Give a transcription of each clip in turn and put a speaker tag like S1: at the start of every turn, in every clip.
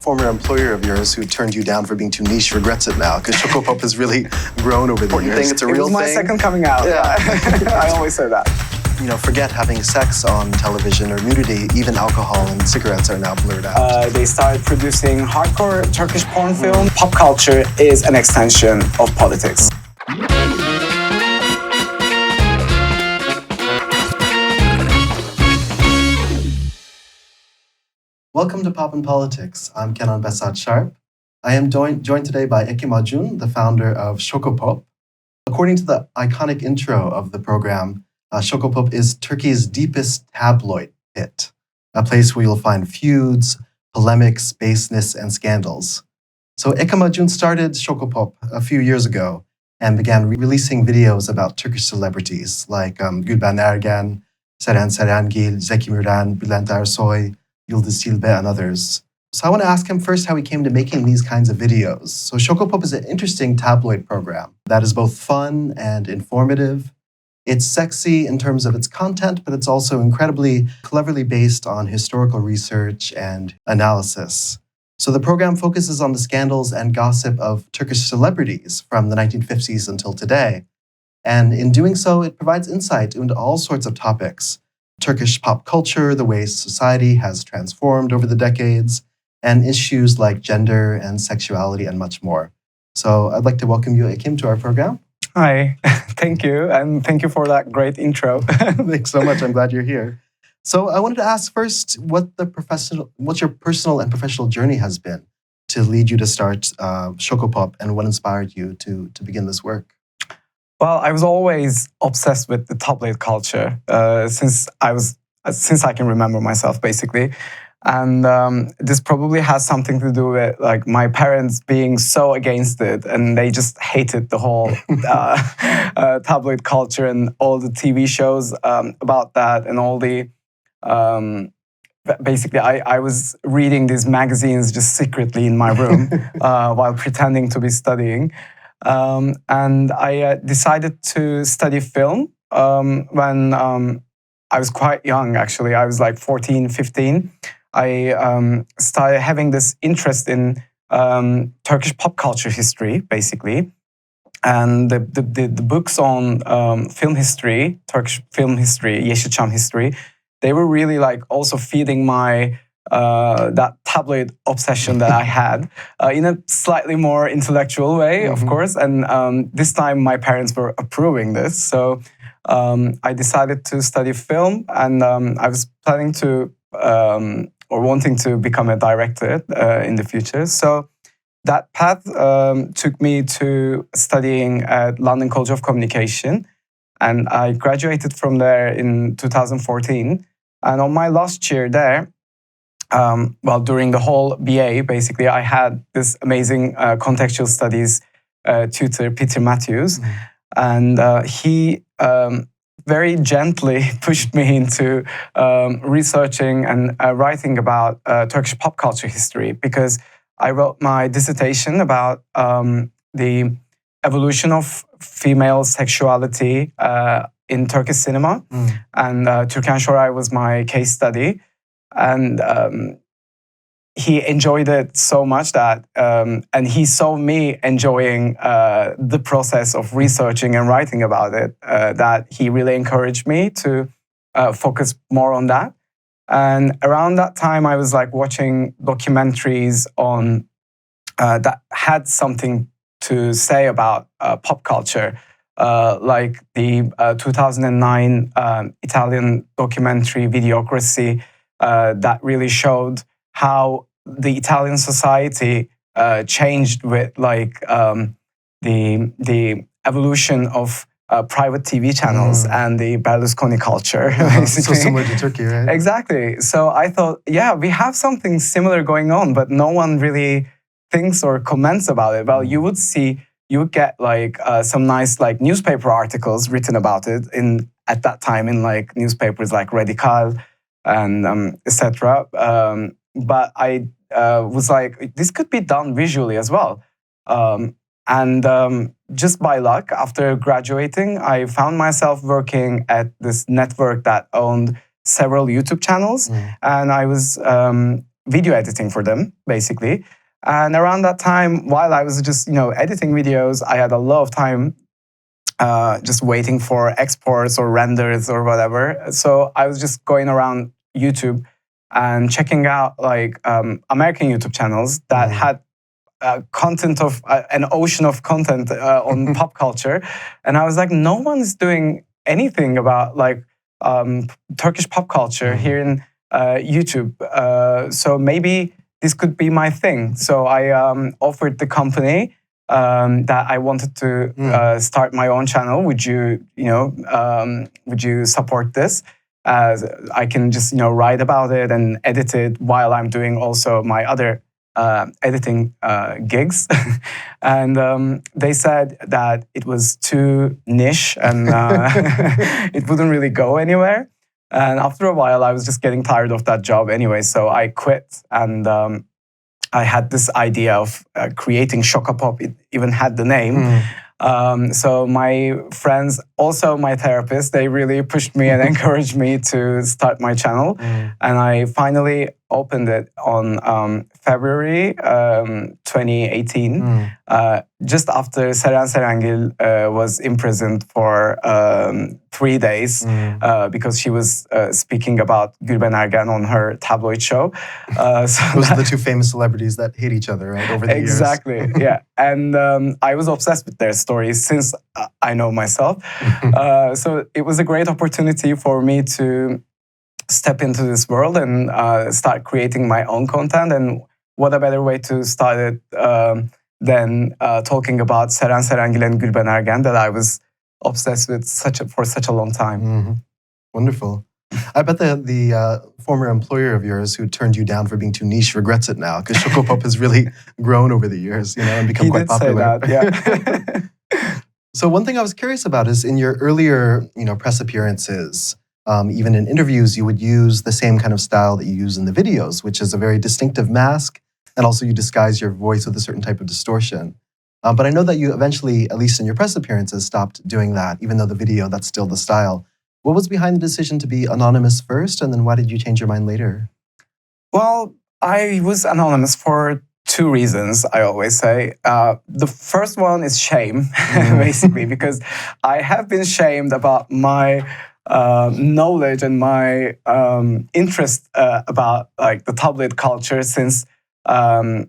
S1: former employer of yours who turned you down for being too niche regrets it now? Because Şokopop has really grown over the years. You think it's a real thing?
S2: It was my second coming out.
S1: Yeah.
S2: I always say that.
S1: You know, forget having sex on television or nudity, even alcohol and cigarettes are now blurred out.
S2: They started producing hardcore Turkish porn film. Pop culture is an extension of politics.
S1: Welcome to Pop and Politics. I'm Kenan Behzat Sharpe. I am joined today by Ekim Acun, the founder of Şokopop. According to the iconic intro of the program, Şokopop is Turkey's deepest tabloid pit, a place where you'll find feuds, polemics, baseness, and scandals. So Ekim Acun started Şokopop a few years ago and began releasing videos about Turkish celebrities like Gülben Ergen, Sezen Aksu, Zeki Müren, Bülent Ersoy, Yıldız Tilbe, and others. So I want to ask him first how he came to making these kinds of videos. So Şokopop is an interesting tabloid program that is both fun and informative. It's sexy in terms of its content, but it's also incredibly cleverly based on historical research and analysis. So the program focuses on the scandals and gossip of Turkish celebrities from the 1950s until today. And in doing so, it provides insight into all sorts of topics: Turkish pop culture, the way society has transformed over the decades, and issues like gender and sexuality and much more. So I'd like to welcome you, Ekim, to our program.
S2: Hi, thank you, and thank you for that great intro.
S1: Thanks so much. I'm glad you're here. So I wanted to ask first what your personal and professional journey has been to lead you to start Şokopop, and what inspired you to begin this work.
S2: Well, I was always obsessed with the tabloid culture since I can remember myself, basically. And this probably has something to do with like my parents being so against it, and they just hated the whole tabloid culture and all the TV shows about that, and all the basically I was reading these magazines just secretly in my room while pretending to be studying. And I decided to study film when I was quite young, actually. I was like 14, 15. I started having this interest in Turkish pop culture history, basically. And the books on film history, Turkish film history, Yeşilçam history, they were really like also feeding my that tabloid obsession that I had in a slightly more intellectual way, of course. And this time my parents were approving this. So I decided to study film, and I was planning to or wanting to become a director in the future. So that path took me to studying at London College of Communication. And I graduated from there in 2014. And on my last year there, well, during the whole BA, basically, I had this amazing contextual studies tutor, Peter Matthews, and he very gently pushed me into researching and writing about Turkish pop culture history, because I wrote my dissertation about the evolution of female sexuality in Turkish cinema, and Türkan Şoray was my case study. And he enjoyed it so much that, and he saw me enjoying the process of researching and writing about it, that he really encouraged me to focus more on that. And around that time, I was like watching documentaries on that had something to say about pop culture, like the 2009 Italian documentary Videocracy, that really showed how the Italian society changed with like the evolution of private TV channels and the Berlusconi culture.
S1: So similar to Turkey, right?
S2: Exactly. So I thought, yeah, we have something similar going on, but no one really thinks or comments about it. Well, you would get like some nice like newspaper articles written about it at that time in like newspapers like Radical and etc. But I was like, this could be done visually as well. And just by luck, after graduating, I found myself working at this network that owned several YouTube channels. And I was video editing for them, basically. And around that time, while I was just, editing videos, I had a lot of time just waiting for exports or renders or whatever. So I was just going around YouTube and checking out American YouTube channels that had content of an ocean of content on pop culture, and I was like, no one's doing anything about Turkish pop culture here in YouTube. So maybe this could be my thing. So I offered the company that I wanted to start my own channel. Would you support this? I can just write about it and edit it while I'm doing also my other editing gigs. And they said that it was too niche and it wouldn't really go anywhere. And after a while, I was just getting tired of that job anyway, so I quit. And I had this idea of creating Şokopop. It even had the name. So my friends, also my therapist, they really pushed me and encouraged me to start my channel. And I finally opened it on February 2018, just after Seren Serengil was imprisoned for 3 days because she was speaking about Gülben Ergen on her tabloid show.
S1: Those are the two famous celebrities that hate each other, right, over the years.
S2: Exactly, yeah. And I was obsessed with their stories since I know myself. So it was a great opportunity for me to step into this world and start creating my own content. And what a better way to start it than talking about Seren Serengil and Gülben Ergen that I was obsessed with for such a long time.
S1: Wonderful. I bet the former employer of yours who turned you down for being too niche regrets it now, because Şokopop has really grown over the years, and become quite popular.
S2: He did say that, yeah.
S1: So one thing I was curious about is in your earlier, press appearances, even in interviews, you would use the same kind of style that you use in the videos, which is a very distinctive mask, and also you disguise your voice with a certain type of distortion. But I know that you eventually, at least in your press appearances, stopped doing that, even though the video, that's still the style. What was behind the decision to be anonymous first, and then why did you change your mind later?
S2: Well, I was anonymous for 2 reasons, I always say. The first one is shame, basically, because I have been shamed about my knowledge and my interest about the tabloid culture since I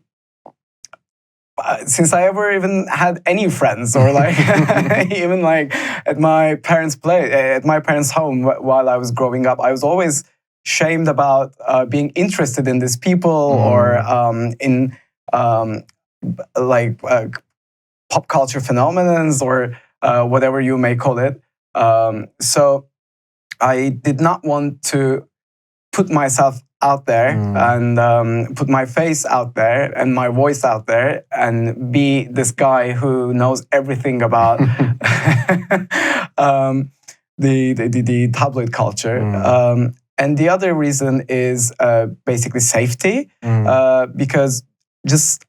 S2: ever even had any friends, or even at my parents' at my parents' home while I was growing up. I was always shamed about being interested in these people or in pop culture phenomenons or whatever you may call it. So I did not want to put myself out there and put my face out there and my voice out there and be this guy who knows everything about the tabloid culture. And the other reason is basically safety, because just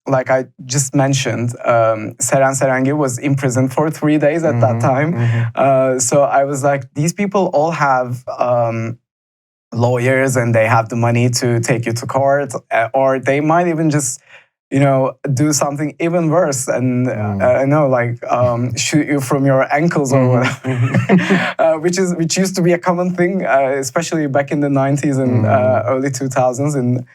S2: like I just mentioned, Seren Serengil was imprisoned for 3 days at that time. So I was like, these people all have lawyers and they have the money to take you to court, or they might even just do something even worse and shoot you from your ankles or whatever, which used to be a common thing, especially back in the 90s and early 2000s in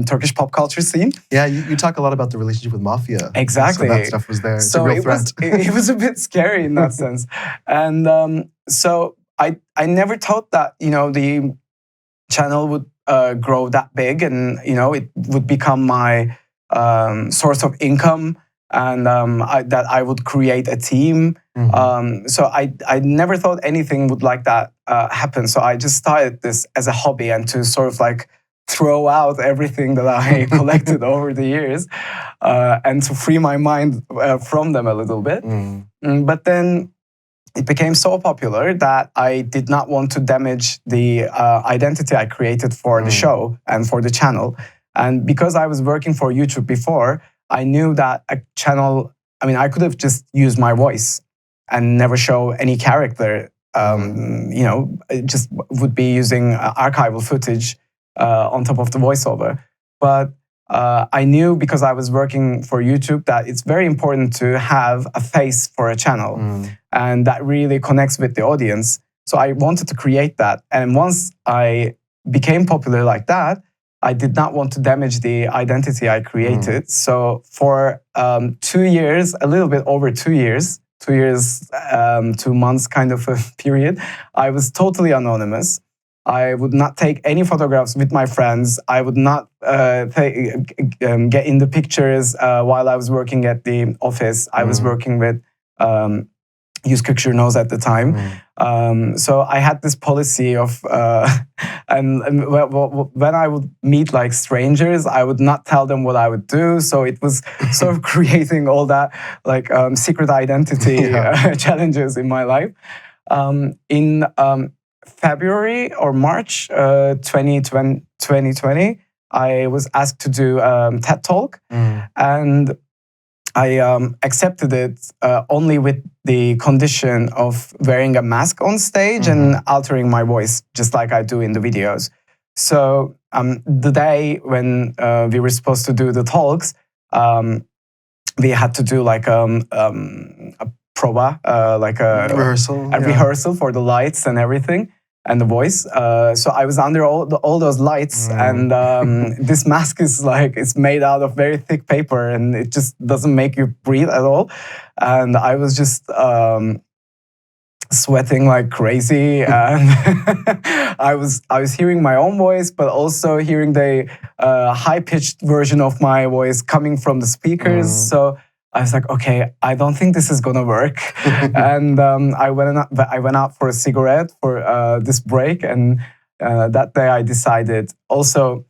S2: Turkish pop culture scene.
S1: Yeah, you talk a lot about the relationship with mafia.
S2: Exactly.
S1: So that stuff was there. It's
S2: so
S1: a real threat.
S2: It was a bit scary in that sense. And so I never thought that, the channel would grow that big and, it would become my source of income, and that I would create a team. So I never thought anything would like that happen. So I just started this as a hobby and to sort of throw out everything that I collected over the years and to free my mind from them a little bit. But then it became so popular that I did not want to damage the identity I created for the show and for the channel. And because I was working for YouTube before, I knew that a channel, I could have just used my voice and never show any character, just would be using archival footage on top of the voiceover. But I knew, because I was working for YouTube, that it's very important to have a face for a channel, and that really connects with the audience. So I wanted to create that. And once I became popular like that, I did not want to damage the identity I created. So for 2 years, a little bit over 2 years, 2 months kind of a period, I was totally anonymous. I would not take any photographs with my friends. I would not get in the pictures while I was working at the office. I was working with Yüz Knows at the time. So I had this policy of, and when I would meet like strangers, I would not tell them what I would do. So it was sort of creating all that like secret identity challenges in my life. In February or March 2020, I was asked to do TED Talk, and I accepted it only with the condition of wearing a mask on stage and altering my voice, just like I do in the videos. So the day when we were supposed to do the talks, we had to do like a prova, like a rehearsal for the lights and everything, and the voice. So I was under all those lights, and this mask is like, it's made out of very thick paper, and it just doesn't make you breathe at all. And I was just sweating like crazy, and I was hearing my own voice, but also hearing the high-pitched version of my voice coming from the speakers. So I was like, okay, I don't think this is gonna work. And I went out for a cigarette for this break, and that day I decided. Also,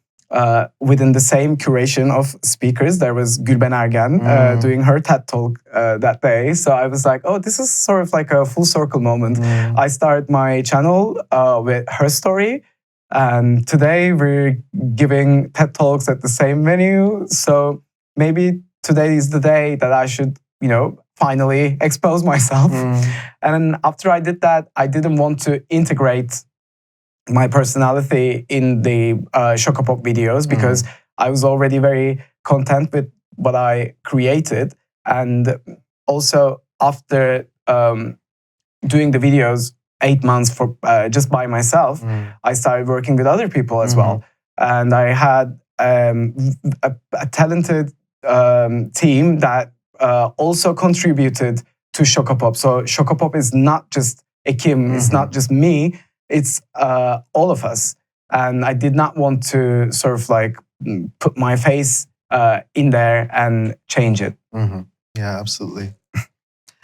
S2: within the same curation of speakers, there was Gülben Ergen doing her TED Talk that day. So I was like, oh, this is sort of like a full circle moment. I started my channel with her story, and today we're giving TED Talks at the same venue. So maybe today is the day that I should, finally expose myself. And after I did that, I didn't want to integrate my personality in the Şokopop videos, because I was already very content with what I created. And also after doing the videos 8 months for just by myself, I started working with other people as well. And I had a talented team that also contributed to Şokopop. So Şokopop is not just Ekim, it's not just me, it's all of us. And I did not want to sort of like put my face in there and change it.
S1: Yeah, absolutely.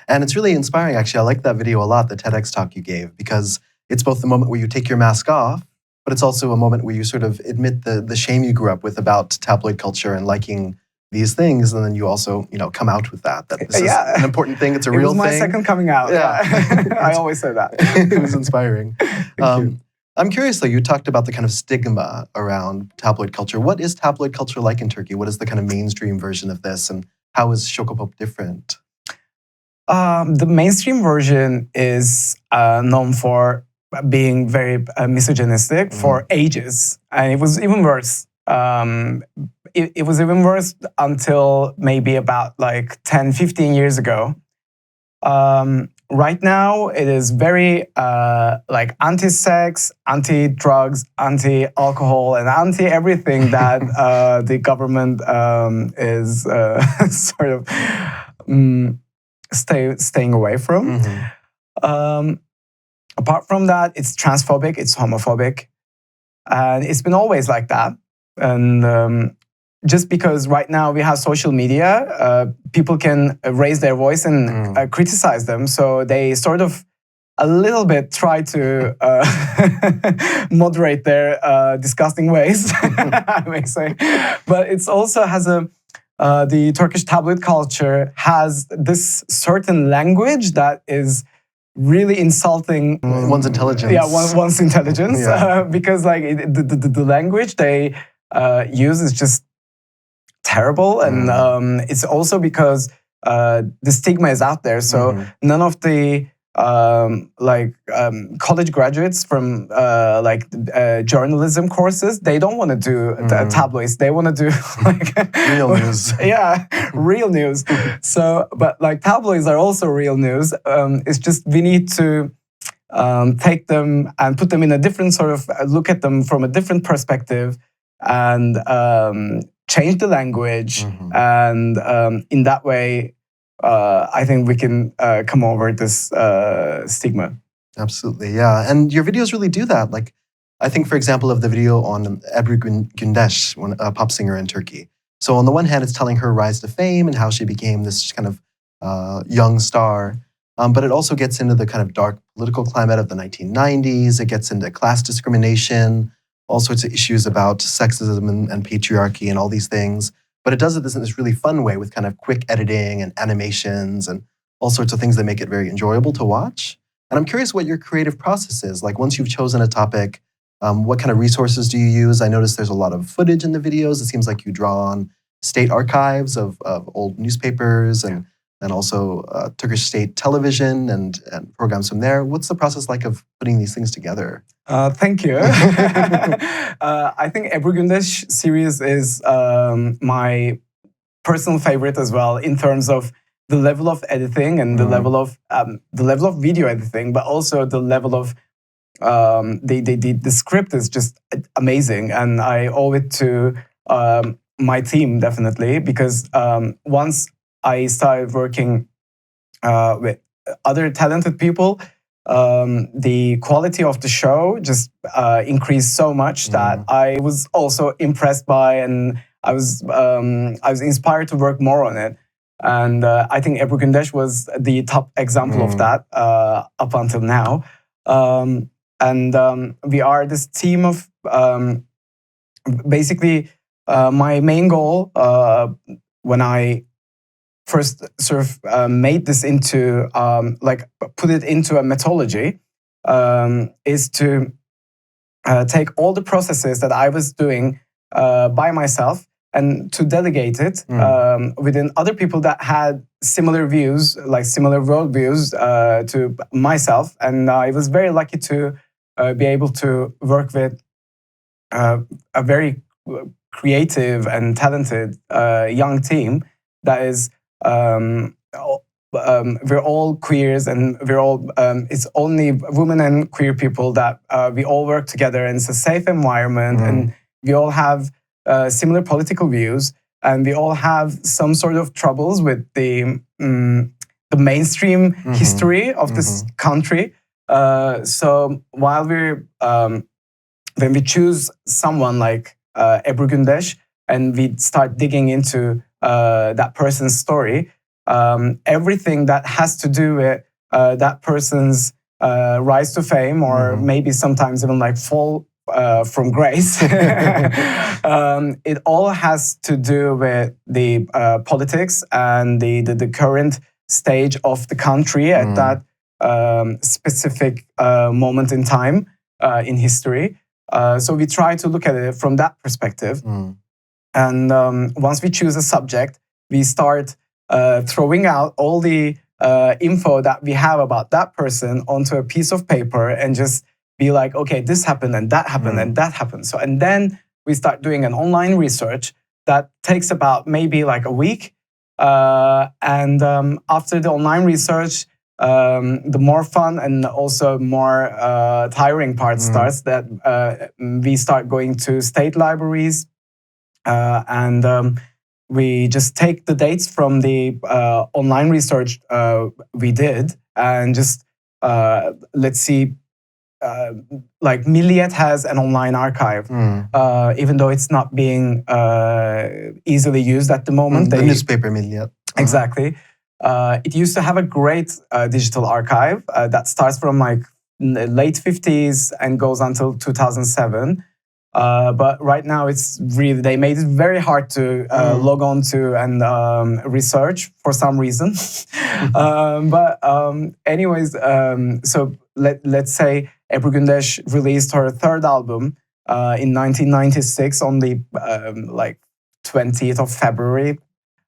S1: And it's really inspiring, actually. I like that video a lot, the TEDx talk you gave, because it's both the moment where you take your mask off, but it's also a moment where you sort of admit the shame you grew up with about tabloid culture and liking these things, and then you also, come out with that this is an important thing, it's a real thing.
S2: It was my second coming out. Yeah. I always say that.
S1: It was inspiring. I'm curious, though, you talked about the kind of stigma around tabloid culture. What is tabloid culture like in Turkey? What is the kind of mainstream version of this, and how is Şokopop different?
S2: The mainstream version is known for being very misogynistic for ages, and it was even worse. It was even worse until maybe about like 10, 15 years ago. Right now, it is very like anti-sex, anti-drugs, anti-alcohol, and anti-everything that the government is sort of staying away from. Apart from that, it's transphobic, it's homophobic, and it's been always like that. And just because right now we have social media, people can raise their voice and criticize them. So they sort of a little bit try to moderate their disgusting ways, I may say. But it's also has the Turkish tabloid culture has this certain language that is really insulting
S1: one's intelligence.
S2: Yeah, one's intelligence. Because like the language they use is just terrible, and it's also because the stigma is out there. So none of the college graduates from journalism courses. They don't want to do tabloids. They want to do
S1: real news.
S2: Yeah, real news. So, but like tabloids are also real news. It's just we need to take them and put them in a different sort of look at them from a different perspective, and change the language, and in that way, I think we can come over this stigma.
S1: Absolutely, yeah. And your videos really do that. Like, I think, for example, of the video on Ebru Gündeş, a pop singer in Turkey. So on the one hand, it's telling her rise to fame and how she became this kind of young star. But it also gets into the kind of dark political climate of the 1990s. It gets into class discrimination, all sorts of issues about sexism and patriarchy and all these things. But it does it in this really fun way with kind of quick editing and animations and all sorts of things that make it very enjoyable to watch. And I'm curious what your creative process is. Like, once you've chosen a topic, what kind of resources do you use? I noticed there's a lot of footage in the videos. It seems like you draw on state archives of old newspapers and also Turkish state television and programs from there. What's the process like of putting these things together?
S2: Thank you. I think Ebru Gündeş series is my personal favorite as well, in terms of the level of editing and the level of video editing, but also the level of the script is just amazing, and I owe it to my team definitely, because once I started working with other talented people, the quality of the show just increased so much that I was also impressed by, and I was inspired to work more on it. And I think Ebru Gündeş was the top example of that up until now. We are this team of basically my main goal when I first sort of made this into put it into a methodology, is to take all the processes that I was doing by myself and to delegate it within other people that had similar views, like similar worldviews to myself. And I was very lucky to be able to work with a very creative and talented young team that is we're all queers, and we're all it's only women and queer people that we all work together, and it's a safe environment, and we all have similar political views, and we all have some sort of troubles with the mainstream history of this country. So while we're when we choose someone like Ebru Gündeş and we start digging into that person's story, everything that has to do with that person's rise to fame, or maybe sometimes even like fall from grace, it all has to do with the politics and the current stage of the country at that specific moment in time in history. So we try to look at it from that perspective. And once we choose a subject, we start throwing out all the info that we have about that person onto a piece of paper and just be like, okay, this happened and that happened and that happened. So, and then we start doing an online research that takes about maybe like a week. And after the online research, the more fun and also more tiring part starts, that we start going to state libraries, and we just take the dates from the online research we did, and just let's see, like Milliyet has an online archive, even though it's not being easily used at the moment.
S1: The newspaper Milliyet.
S2: Exactly. It used to have a great digital archive that starts from like late 50s and goes until 2007. But right now it's really, they made it very hard to log on to and research for some reason. Anyways, so let's say Ebru Gündeş released her third album in 1996 on the like 20th of February.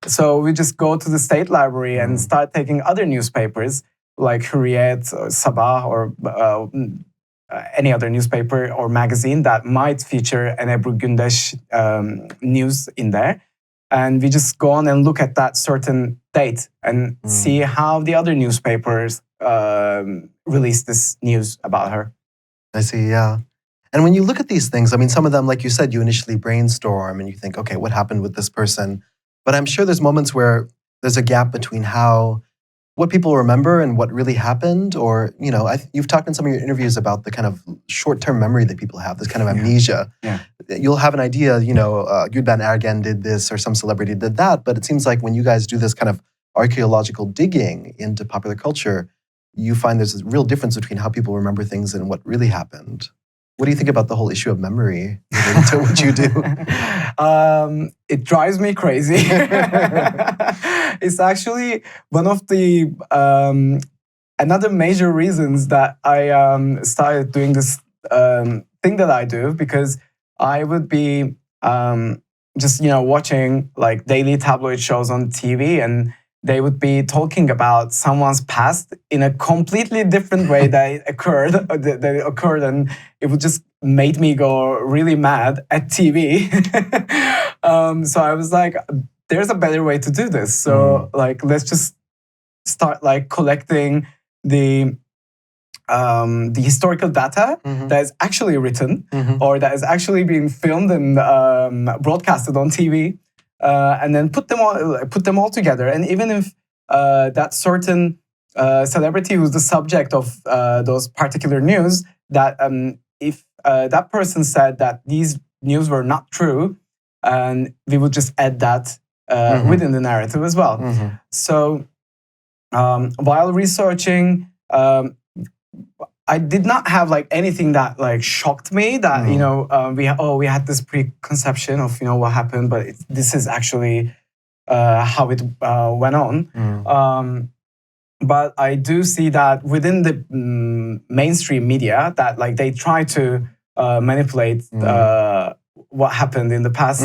S2: So we just go to the state library and start taking other newspapers like Hürriyet, or Sabah, or any other newspaper or magazine that might feature an Ebru Gündeş news in there. And we just go on and look at that certain date and see how the other newspapers release this news about her.
S1: I see, yeah. And when you look at these things, I mean, some of them, like you said, you initially brainstorm and you think, okay, what happened with this person? But I'm sure there's moments where there's a gap between what people remember and what really happened. Or, you've talked in some of your interviews about the kind of short-term memory that people have, this kind of amnesia.
S2: Yeah.
S1: You'll have an idea, Gülben Ergen did this or some celebrity did that. But it seems like when you guys do this kind of archaeological digging into popular culture, you find there's a real difference between how people remember things and what really happened. What do you think about the whole issue of memory related to what you do?
S2: It drives me crazy. It's actually one of the another major reasons that I started doing this thing that I do, because I would be just watching like daily tabloid shows on TV, and they would be talking about someone's past in a completely different way that it occurred, and it would just made me go really mad at TV. So I was like, there's a better way to do this. So like, let's just start like collecting the historical data that is actually written or that is actually being filmed and broadcasted on TV. And then put them all together. And even if that certain celebrity who's the subject of those particular news, that if that person said that these news were not true, and we would just add that within the narrative as well. So while researching, I did not have like anything that like shocked me that we had this preconception of what happened, but this is actually how it went on. But I do see that within the mainstream media that like they try to manipulate what happened in the past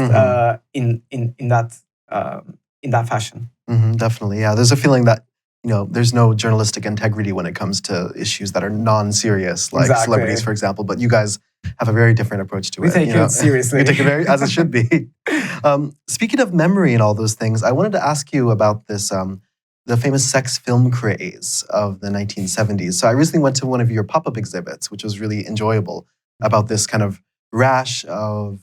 S2: in that fashion.
S1: Definitely, yeah. There's a feeling that there's no journalistic integrity when it comes to issues that are non-serious, like celebrities, for example. But you guys have a very different approach to it.
S2: We take it seriously.
S1: You take it as it should be. Speaking of memory and all those things, I wanted to ask you about this, the famous sex film craze of the 1970s. So I recently went to one of your pop-up exhibits, which was really enjoyable, about this kind of rash of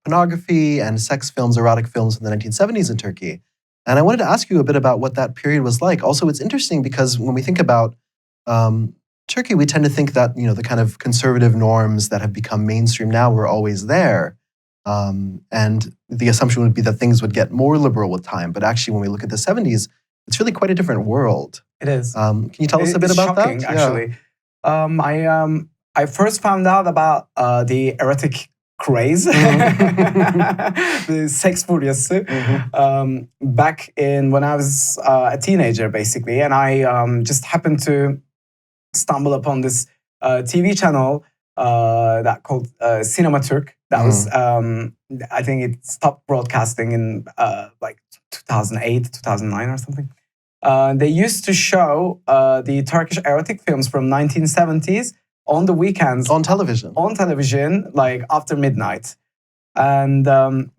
S1: pornography and sex films, erotic films in the 1970s in Turkey. And I wanted to ask you a bit about what that period was like. Also, it's interesting because when we think about Turkey, we tend to think that the kind of conservative norms that have become mainstream now were always there. And the assumption would be that things would get more liberal with time. But actually, when we look at the 70s, it's really quite a different world.
S2: It is.
S1: Can you tell us a bit about
S2: shocking,
S1: that?
S2: Actually. I first found out about the erotic craze, the sex furyası, back when I was a teenager, basically. And I just happened to stumble upon this TV channel that called Cinema Turk. That was, I think it stopped broadcasting in like 2008, 2009 or something. They used to show the Turkish erotic films from 1970s on the weekends.
S1: On television?
S2: On television, like after midnight. And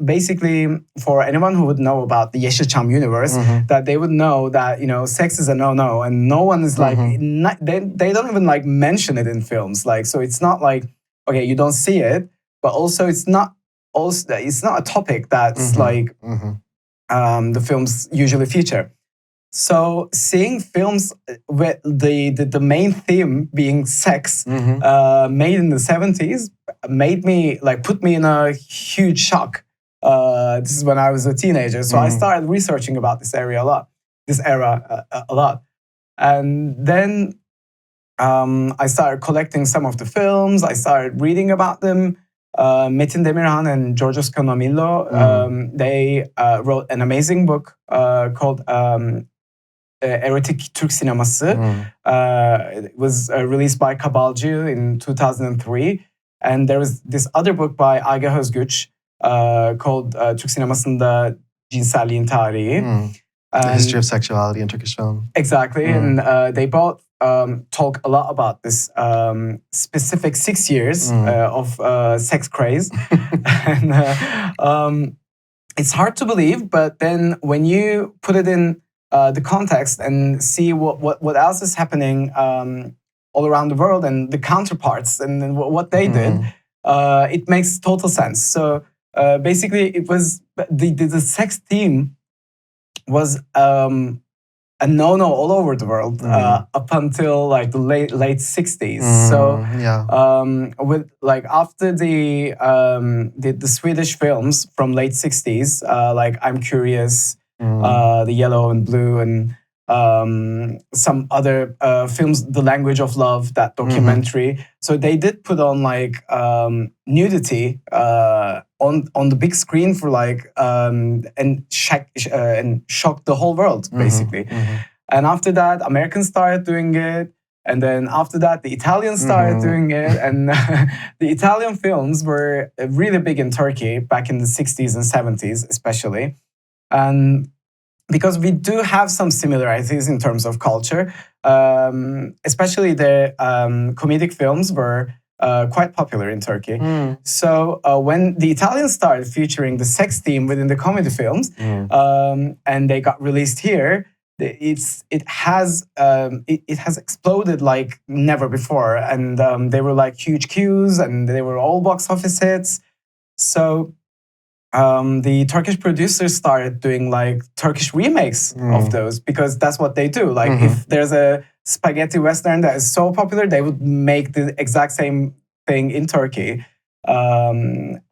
S2: basically, for anyone who would know about the Yeşilçam universe, that they would know that, sex is a no-no. And no one is like, they don't even like mention it in films. Like, so it's not like, okay, you don't see it, but also it's not a topic that's like the films usually feature. So seeing films with the main theme being sex made in the 70s made me put me in a huge shock. This is when I was a teenager, so I started researching about this era a lot, and then I started collecting some of the films. I started reading about them. Metin Demirhan and Georgios Konomillo, they wrote an amazing book called Erotic Türk Sineması. It was released by Kabalcı in 2003. And there was this other book by Agah Özgüç called Türk Sinemasında Cinselliğin Tarihi.
S1: The history of sexuality in Turkish film.
S2: Exactly, and they both talk a lot about this specific 6 years of sex craze. And it's hard to believe, but then when you put it in the context and see what else is happening all around the world and the counterparts and what they did, it makes total sense. So basically, it was the sex theme was a no-no all over the world up until like the late 60s. So with like after the Swedish films from late 60s, like I'm Curious, The Yellow and Blue, and some other films, The Language of Love, that documentary. So they did put on like nudity on the big screen for like and shocked the whole world basically. And after that, Americans started doing it. And then after that, the Italians started doing it. And the Italian films were really big in Turkey back in the 60s and 70s, especially. And because we do have some similarities in terms of culture, especially the comedic films were quite popular in Turkey. So when the Italians started featuring the sex theme within the comedy films, and they got released here, it has exploded like never before, and they were like huge queues, and they were all box office hits. So the Turkish producers started doing like Turkish remakes of those, because that's what they do. Like if there's a spaghetti western that is so popular, they would make the exact same thing in Turkey.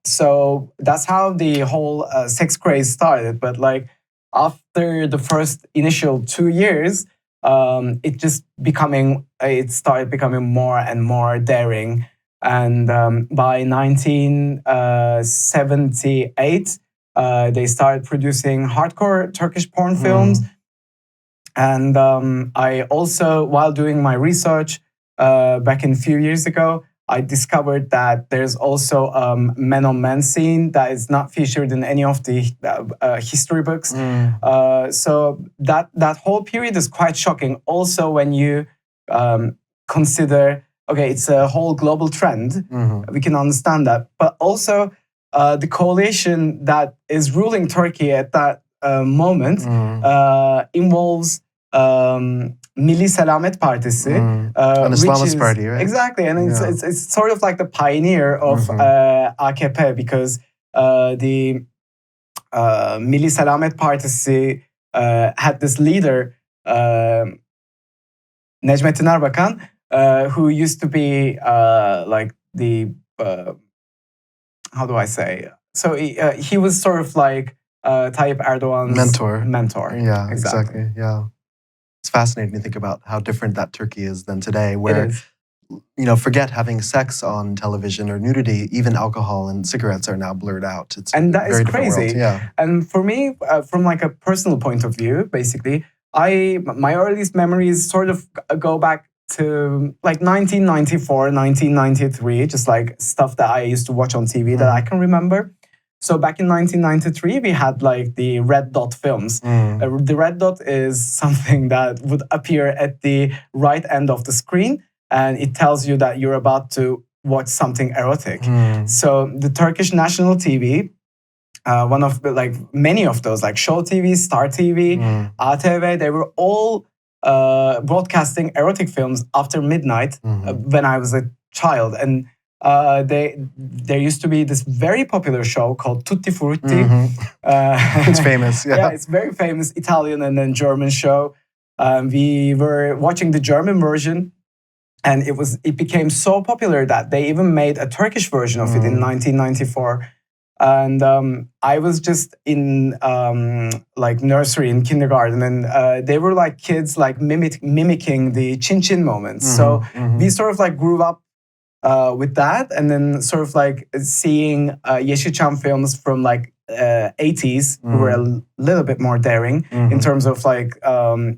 S2: So that's how the whole sex craze started. But like after the first initial 2 years, it started becoming more and more daring. And by 1978, they started producing hardcore Turkish porn films. And I also, while doing my research back in a few years ago, I discovered that there's also men-on-men scene that is not featured in any of the history books. So that whole period is quite shocking. Also, when you consider, okay, it's a whole global trend. We can understand that. But also, the coalition that is ruling Turkey at that moment involves Milli Selamet Partisi.
S1: An Islamist party, right?
S2: Exactly. And it's sort of like the pioneer of AKP, because the Milli Selamet Partisi had this leader, Necmettin Erbakan, who used to be like the how do I say? So he was sort of like Tayyip Erdogan's mentor.
S1: Yeah, exactly. Yeah, it's fascinating to think about how different that Turkey is than today, where forget having sex on television or nudity, even alcohol and cigarettes are now blurred out.
S2: And that is crazy.
S1: World. Yeah.
S2: And for me, from like a personal point of view, basically, my earliest memories sort of go back to like 1994, 1993, just like stuff that I used to watch on TV that I can remember. So back in 1993, we had like the red dot films. The red dot is something that would appear at the right end of the screen, and it tells you that you're about to watch something erotic. So the Turkish national TV, one of the, like many of those, like Show TV, Star TV, ATV, they were all broadcasting erotic films after midnight when I was a child. And there used to be this very popular show called Tutti Frutti.
S1: It's famous, yeah.
S2: Yeah, it's very famous Italian and then German show. We were watching the German version, and it became so popular that they even made a Turkish version of it in 1994. And I was just in like nursery and kindergarten, and they were like kids like mimicking the chin chin moments. So we sort of like grew up with that, and then sort of like seeing Yeşilçam films from like 80s who were a little bit more daring in terms of like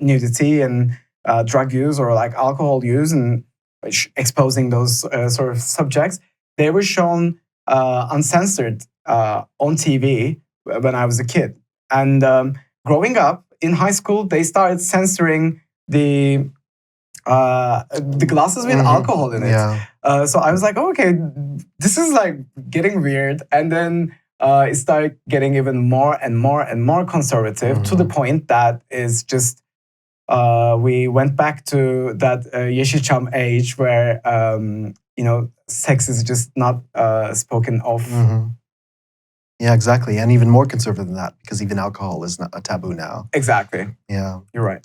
S2: nudity and drug use or like alcohol use, and exposing those sort of subjects. They were shown uncensored on TV when I was a kid. And growing up in high school they started censoring the glasses with alcohol in it.
S1: Yeah.
S2: So I was like, oh, okay, this is like getting weird. And then it started getting even more and more and more conservative to the point that is just we went back to that Yeşilçam age where sex is just not spoken of.
S1: Yeah, exactly. And even more conservative than that, because even alcohol is not a taboo now.
S2: Exactly.
S1: Yeah.
S2: You're right.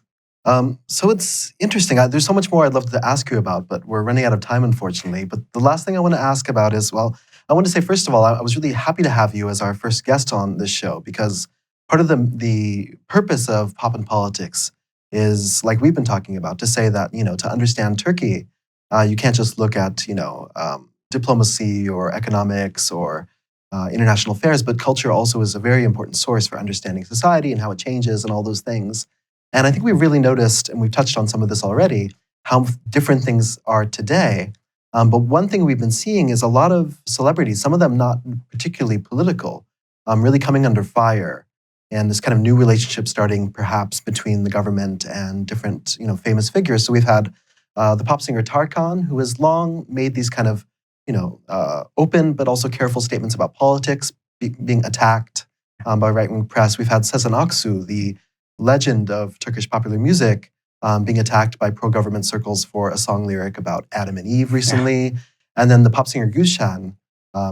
S1: So it's interesting. There's so much more I'd love to ask you about, but we're running out of time, unfortunately. But the last thing I want to ask about is, well, I want to say, first of all, I was really happy to have you as our first guest on this show, because part of the purpose of Pop and Politics is, like we've been talking about, to say that, to understand Turkey, you can't just look at, diplomacy or economics or international affairs, but culture also is a very important source for understanding society and how it changes and all those things. And I think we've really noticed, and we've touched on some of this already, how different things are today. But one thing we've been seeing is a lot of celebrities, some of them not particularly political, really coming under fire. And this kind of new relationship starting perhaps between the government and different famous figures. So we've had the pop singer Tarkan, who has long made these kind of open but also careful statements about politics being attacked by right-wing press. We've had Sezen Aksu, the legend of Turkish popular music, being attacked by pro-government circles for a song lyric about Adam and Eve recently. And then the pop singer Gülşen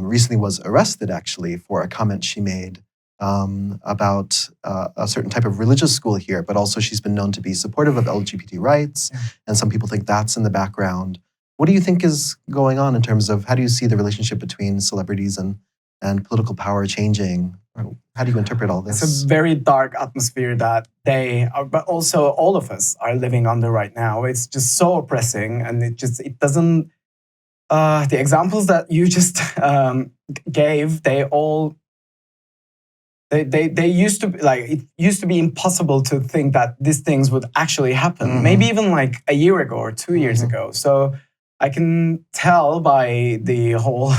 S1: recently was arrested, actually, for a comment she made about a certain type of religious school here, but also she's been known to be supportive of LGBT rights, and some people think that's in the background. What do you think is going on in terms of, how do you see the relationship between celebrities and political power changing? How do you interpret all this?
S2: It's a very dark atmosphere that they are, but also all of us are living under right now. It's just so oppressing, and it doesn't. The examples that you just gave, they used to it used to be impossible to think that these things would actually happen. Maybe even like a year ago or 2 years ago. So I can tell by the whole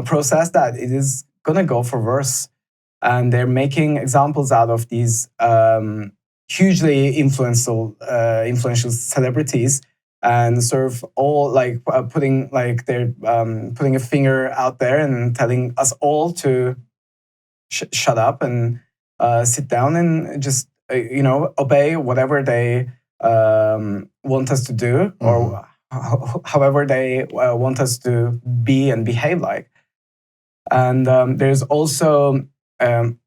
S2: process that it is gonna go for worse. And they're making examples out of these hugely influential celebrities, and sort of all putting putting a finger out there and telling us all to shut up and sit down and just obey whatever they want us to do, or however they want us to be and behave like. And there's also an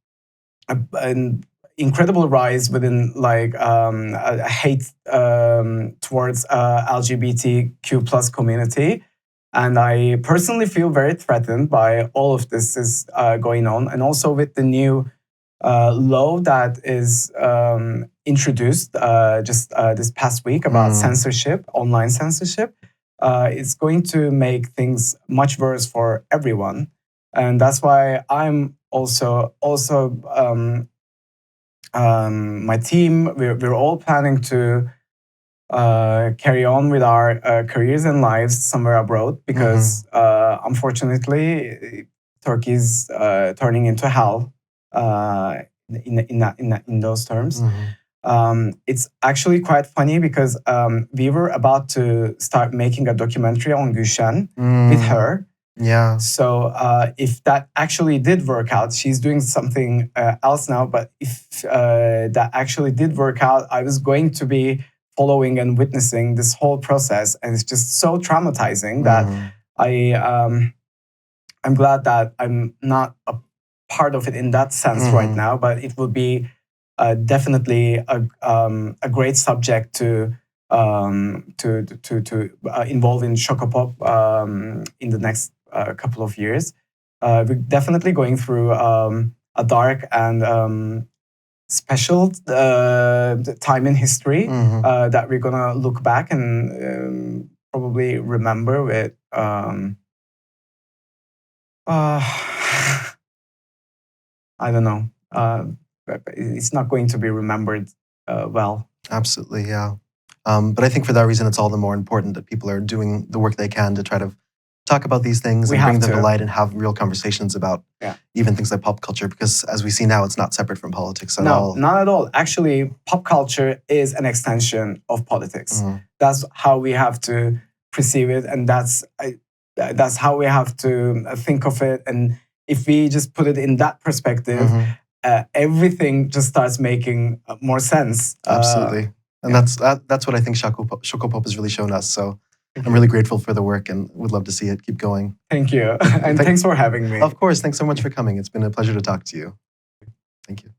S2: incredible rise within a hate towards LGBTQ plus community. And I personally feel very threatened by all of this is going on. And also with the new law that is introduced just this past week about censorship, online censorship, it's going to make things much worse for everyone. And that's why I'm also my team, we're all planning to carry on with our careers and lives somewhere abroad, because unfortunately Turkey is turning into hell in those terms. It's actually quite funny because we were about to start making a documentary on Gülşen with her.
S1: Yeah.
S2: So if that actually did work out, she's doing something else now. But if that actually did work out, I was going to be following and witnessing this whole process, and it's just so traumatizing that I'm glad that I'm not a part of it in that sense right now. But it will be definitely a great subject to involve in Şokopop in the next couple of years. We're definitely going through a dark and special time in history that we're gonna look back and probably remember with I don't know. It's not going to be remembered well.
S1: Absolutely, yeah. But I think for that reason, it's all the more important that people are doing the work they can to try to talk about these things
S2: We
S1: and bring
S2: have
S1: them to
S2: to.
S1: light and have real conversations about even things like pop culture, because as we see now, it's not separate from politics at all.
S2: No, not at all. Actually, pop culture is an extension of politics. That's how we have to perceive it, and that's how we have to think of it. And if we just put it in that perspective, everything just starts making more sense.
S1: Absolutely. And that's what I think Şokopop has really shown us. So I'm really grateful for the work and would love to see it keep going.
S2: Thank you. And thanks for having me.
S1: Of course. Thanks so much for coming. It's been a pleasure to talk to you. Thank you.